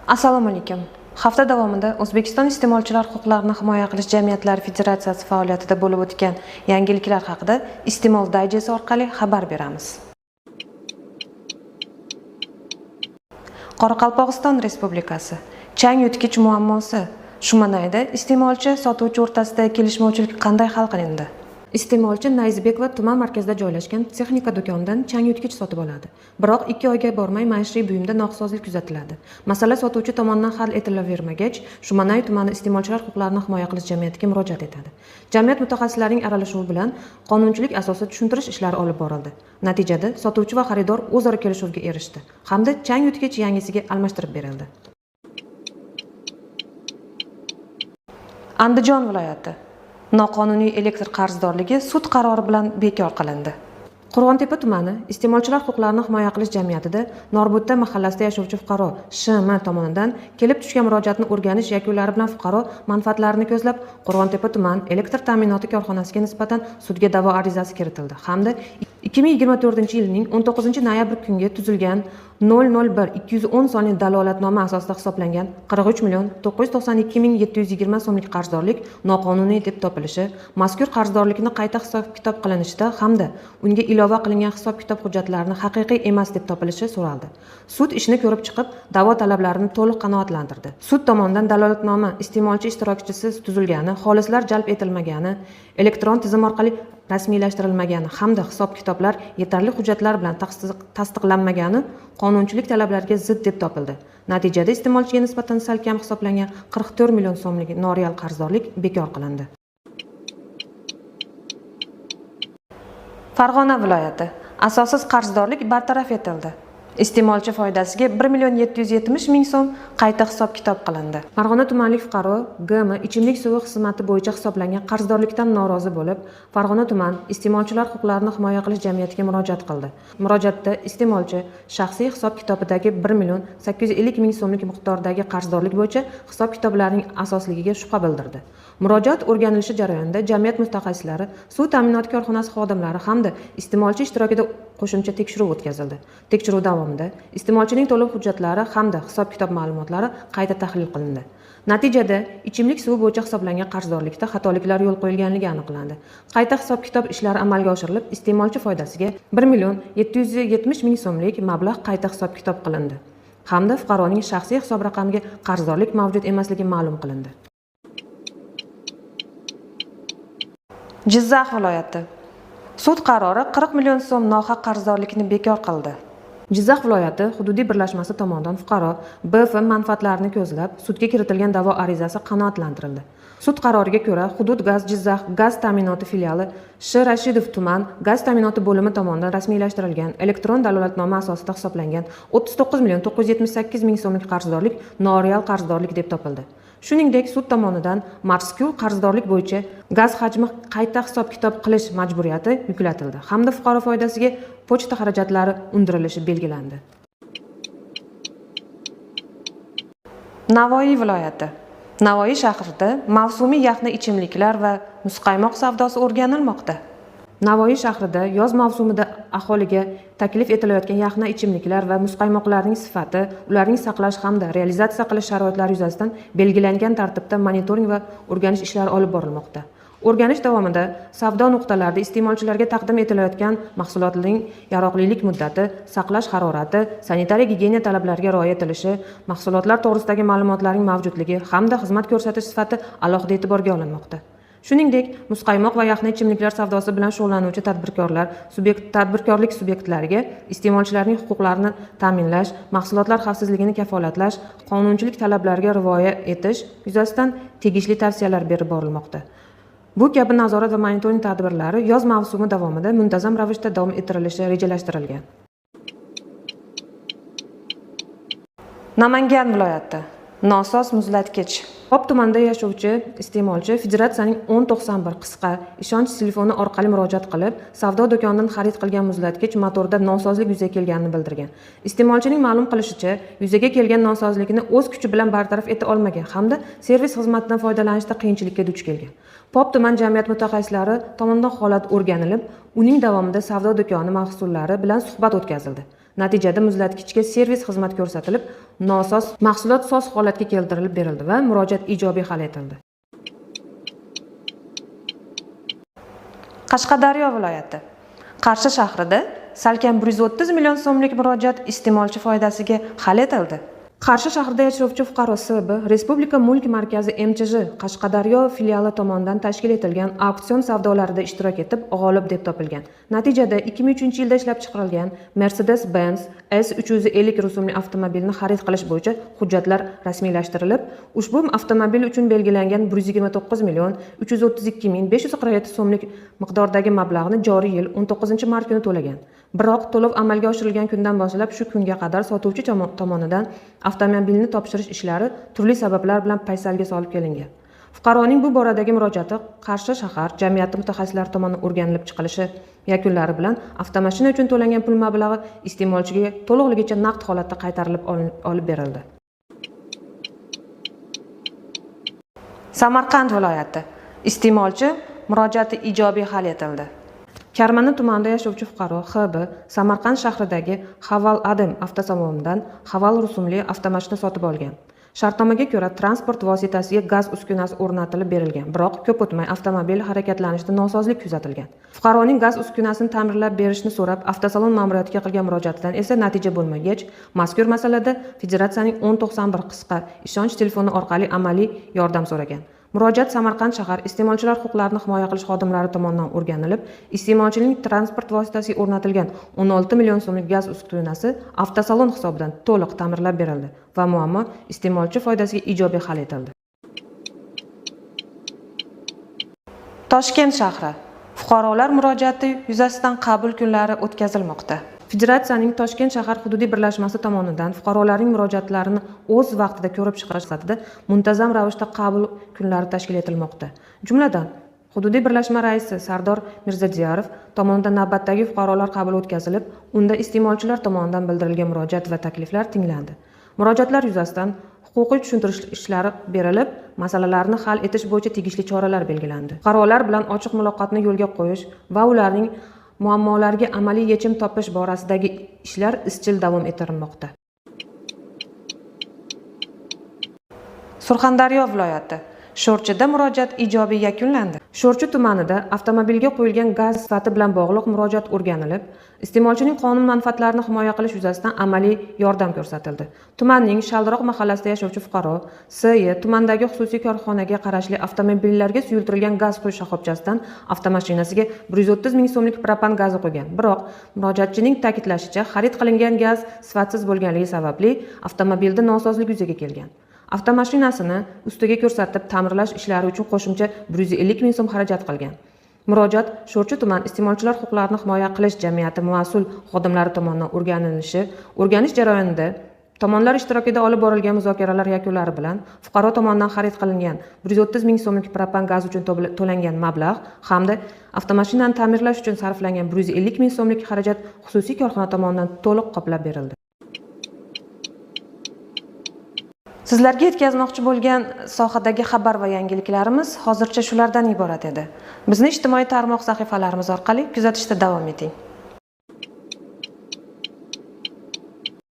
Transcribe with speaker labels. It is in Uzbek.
Speaker 1: Assalomu alaykum. Hafta davomida O'zbekiston iste'molchilar huquqlarini himoya qilish jamiyatlari federatsiyasi faoliyatida bo'lib o'tgan yangiliklar haqida Iste'mol Digest orqali xabar beramiz. Qoraqalpog'iston Respublikasi chang yutgich muammosi. Shumanayda iste'molchi sotuvchi o'rtasida kelishmovchilik qanday hal qilindi? Iste'molchi Nayzbekova tuman markazida joylashgan texnika do'konidan chang yutgich sotib oladi. Biroq 2 oyga bormay maishiy buyumda noqisozlik kuzatiladi. Masala sotuvchi tomonidan hal etilavermagach, Shumanay tumani iste'molchilar huquqlarini himoya qilish jamiyatiga murojaat etadi. Jamiyat mutaxassislarining aralashuvi bilan qonunchilik asosida tushuntirish ishlari olib borildi. Natijada sotuvchi va xaridor o'zaro kelishuvga erishdi hamda chang yutgich yangisiga almashtirib berildi. Andijon viloyati noqonuniy elektr qarzdorligi sud qarori bilan bekor qilindi. Qo'rg'ontepa tumani iste'molchilar huquqlarini himoya qilish jamiyatida Norbutta mahallasida yashovchi fuqaro Sh.M. tomonidan kelib tushgan murojaatni o'rganish yakunlari bilan fuqaro manfaatlarini ko'zlab Qo'rg'ontepa tuman elektr ta'minoti korxonasiga nisbatan sudga da'vo arizasi kiritildi hamda 2024-yilning 19-noyabr kunga tuzilgan 001-210 sonli dalolatnoma asosida hisoblangan 43,992,720 so'mlik qarzdorlik noqonuniy deb topilishi, mazkur qarzdorlikni qayta hisob-kitob qilinishida hamda unga ilova qilingan hisob-kitob hujjatlarini haqiqiy emas deb topilishi so'raldi. Sud ishni ko'rib chiqib, da'vo talablarini to'liq qanoatlantirdi. Sud tomonidan dalolatnoma iste'molchi ishtirokchisiz tuzilgani, xolislar jalb etilmagani, elektron tizim orqali rasmiylashtirilmagani hamda hisob-kitoblar yetarli hujjatlar bilan tasdiqlanmagani qonunchilik talablariga zid deb topildi. Natijada iste'molchiga nisbatan salkam hisoblangan 44 million so'mlik noreal qarzdorlik bekor qilindi. Farg'ona viloyati asossiz qarzdorlik bartaraf etildi. Iste'molchi foydasiga 1,770,000 so'm qayta hisob-kitob qilindi. Farg'ona tumanlik fuqaro G.M. ichimlik suvi xizmati bo'yicha hisoblangan qarzdorlikdan norozi bo'lib, Farg'ona tuman iste'molchilar huquqlarini himoya qilish jamiyatiga murojaat qildi. Murojaatda iste'molchi shaxsiy hisob-kitobidagi 1,850,000 so'mlik miqdordagi qarzdorlik bo'yicha hisob-kitoblarning asosligiga shubha bildirdi. Murojaat o'rganilishi jarayonida jamiyat mutaxassislari, suv ta'minoti korxonasi xodimlari hamda iste'molchi ishtirokida qo'shimcha tekshiruv o'tkazildi. Tekshiruv davomida iste'molchining to'lov hujjatlari hamda hisob-kitob ma'lumotlari qayta tahlil qilindi. Natijada ichimlik suvi bo'yicha hisoblangan qarzdorlikda xatoliklar yo'l qo'yilganligi aniqlandi. Qayta hisob-kitob ishlari amalga oshirilib, iste'molchi foydasiga 1,770,000 so'mlik mablag' qayta hisob-kitob qilindi hamda fuqaroning shaxsiy hisob raqamiga qarzdorlik mavjud emasligi ma'lum qilindi. Jizzax viloyati sud qarori 40 million so'm nohaq qarzdorlikni bekor qildi. Jizzax viloyati hududiy birlashmasi tomonidan fuqaro B.F. manfaatlarini ko'zlab sudga kiritilgan da'vo arizasi qanoatlantirildi. Sud qaroriga ko'ra, Hudud gaz Jizzax gaz ta'minoti filiali Sh. Rashidov tuman gaz ta'minoti bo'limi tomonidan rasmiylashtirilgan elektron dalolatnoma asosida hisoblangan 39,978,000 so'mlik qarzdorlik noreal qarzdorlik deb topildi. Shuningdek, sud tomonidan mazkur qarzdorlik bo'yicha gaz hajmi qayta hisob-kitob qilish majburiyati yuklatildi hamda fuqaro foydasiga pochta xarajatlari undirilishi belgilandi. Navoiy viloyati Navoiy shahrida mavsumiy yaxna ichimliklar va muzqaymoq savdosi o'rganilmoqda. Navoiy shahrida yoz mavsumida aholiga taklif etilayotgan yaxna ichimliklar va muzqaymoqlarning sifati, ularning saqlash hamda realizatsiya qilish sharoitlari yuzasidan belgilangan tartibda monitoring va o'rganish ishlari olib borilmoqda. O'rganish davomida savdo nuqtalarida iste'molchilarga taqdim etilayotgan mahsulotlarning yaroqlilik muddati, saqlash harorati, sanitariya gigiyena talablariga rioya etilishi, mahsulotlar to'g'risidagi ma'lumotlarning mavjudligi hamda xizmat ko'rsatish sifati alohida e'tiborga olinmoqda. Shuningdek, muzqaymoq va yaxna ichimliklar savdosi bilan shug'ullanuvchi tadbirkorlik subyektlariga iste'molchilarning huquqlarini ta'minlash, mahsulotlar xavfsizligini kafolatlash, qonunchilik talablariga rioya etish yuzasidan tegishli tavsiyalar berib borilmoqda. Bu kabi nazorat va monitoring tadbirlari yoz mavsumi davomida muntazam ravishda davom ettirilishi rejalashtirilgan. Namangan viloyati nosoz muzlatgich. Pop tumanida yashovchi iste'molchi federatsiyaning 1091 qisqa ishonch telefoni orqali murojaat qilib, savdo do'konidan xarid qilgan muzlatgich motorida nosozlik yuzaga kelganini bildirgan. Iste'molchining ma'lum qilishicha, yuzaga kelgan nosozlikni o'z kuchi bilan bartaraf eta olmagan hamda servis xizmatidan foydalanishda qiyinchilikka duch kelgan. Pop tuman jamiyat mutaxassislari tomonidan holat o'rganilib, uning davomida savdo do'koni mas'ullari bilan suhbat o'tkazildi. Natijada muzlatgichga servis xizmat ko'rsatilib, nosoz mahsulot soz holatga keltirilib berildi va murojaat ijobiy hal etildi. Qashqadaryo viloyati. Qarshi shahrida salkam 130 million so'mlik murojaat iste'molchi foydasiga hal etildi. Qarshi shahrida yashovchi fuqaro S.B. Respublika mulk markazi MChJ Qashqadaryo filiali tomonidan tashkil etilgan auksion savdolarida ishtirok etib, g'olib deb topilgan. Natijada 2003-yilda ishlab chiqarilgan Mercedes-Benz S350 rusumli avtomobilni xarid qilish bo'yicha hujjatlar rasmiylashtirilib, ushbu avtomobil uchun belgilangan 129 million 332 ming 547 so'mlik miqdordagi mablag'ni joriy yil 19-mart kuni to'lagan. Biroq to'lov amalga oshirilgan kundan boshlab shu kunga qadar sotuvchi tomonidan avtomobilni topshirish ishlari turli sabablar bilan paysalga solib kelingan. Fuqaroning bu boradagi murojaati Qarshi shahar jamiyati mutaxassislari tomonidan o'rganilib chiqilishi yakunlari bilan avtomashina uchun to'langan pul mablag'i iste'molchiga to'liqligicha naqd holatda qaytarilib olib berildi. Samarqand viloyati. Iste'molchi murojaati ijobiy hal etildi. Karmana tumanida yashovchi fuqaro H.B. Samarqand shahridagi Haval Adim avtosalonidan Haval rusumli avtomashina sotib olgan. Shartnomaga ko'ra transport vositasiga gaz uskunasi o'rnatilib berilgan, biroq ko'p o'tmay avtomobil harakatlanishida nosozlik kuzatilgan. Fuqaroning gaz uskunasini ta'mirlab berishni so'rab, avtosalon ma'muriyatiga qilgan murojaatidan esa natija bo'lmagach, mazkur masalada Federatsiyaning 1091 qisqa ishonch telefoni orqali amaliy yordam so'ragan. Murojaat Samarqand shahar iste'molchilar huquqlarini himoya qilish xodimlari tomonidan o'rganilib, iste'molchining transport vositasiga o'rnatilgan 16 million so'mlik gaz uskunasi avtosalon hisobidan to'liq ta'mirlab berildi va muammo iste'molchi foydasiga ijobiy hal etildi. Toshkent shahri. Fuqarolar murojaati yuzasidan qabul kunlari o'tkazilmoqda. Federatsiyaning Toshkent shahar hududiy birlashmasi tomonidan fuqarolarning murojaatlarini o'z vaqtida ko'rib chiqish maqsadida muntazam ravishda qabul kunlari tashkil etilmoqda. Jumladan, hududiy birlashma raisi Sardor Mirzadiyarov tomonidan navbatdagi fuqarolar qabuli o'tkazilib, unda iste'molchilar tomonidan bildirilgan murojaat va takliflar tinglandi. Murojaatlar yuzasidan huquqiy tushuntirish ishlari berilib, masalalarni hal etish bo'yicha tegishli choralar belgilandi. Fuqarolar bilan ochiq muloqotni yo'lga qo'yish va ularning muammolarga amaliy yechim topish borasidagi ishlar izchil davom ettirilmoqda. Surxondaryo viloyati. Sho'rchida murojaat ijobiy yakunlandi. Sho'rchi tumanida avtomobilga qo'yilgan gaz sifati bilan bog'liq murojaat o'rganilib, iste'molchining qonun manfaatlarini himoya qilish yuzasidan amaliy yordam ko'rsatildi. Tumanning Shaldiroq mahallasida yashovchi fuqaro S.Y. tumandagi xususiy korxonaga qarashli avtomobillarga suyultirilgan gaz quyish shoxobchasidan avtomashinasiga 130 ming so'mlik propan gazi qo'ygan. Biroq murojaatchining ta'kidlashicha, xarid qilingan gaz sifatsiz bo'lganligi sababli avtomobilda nosozlik yuzaga kelgan. Avtomashinasini ustiga ko'rsatib ta'mirlash ishlari uchun qo'shimcha 150 ming so'm xarajat qilgan. Murojaat Sho'rchi tuman iste'molchilar huquqlarini himoya qilish jamiyati mas'ul xodimlari tomonidan o'rganish jarayonida tomonlar ishtirokida olib borilgan muzokaralar yakunlari bilan fuqaro tomonidan xarid qilingan 130 ming so'mlik propan gaz uchun to'langan mablag' hamda avtomashinani ta'mirlash uchun sarflangan 150 ming so'mlik xarajat xususiy korxona tomonidan to'liq qoplab berildi. Sizlarga yetkazmoqchi bo'lgan sohadagi xabar va yangiliklarimiz hozircha shulardan iborat edi. Bizni ijtimoiy tarmoq sahifalarimiz orqali kuzatishda davom eting.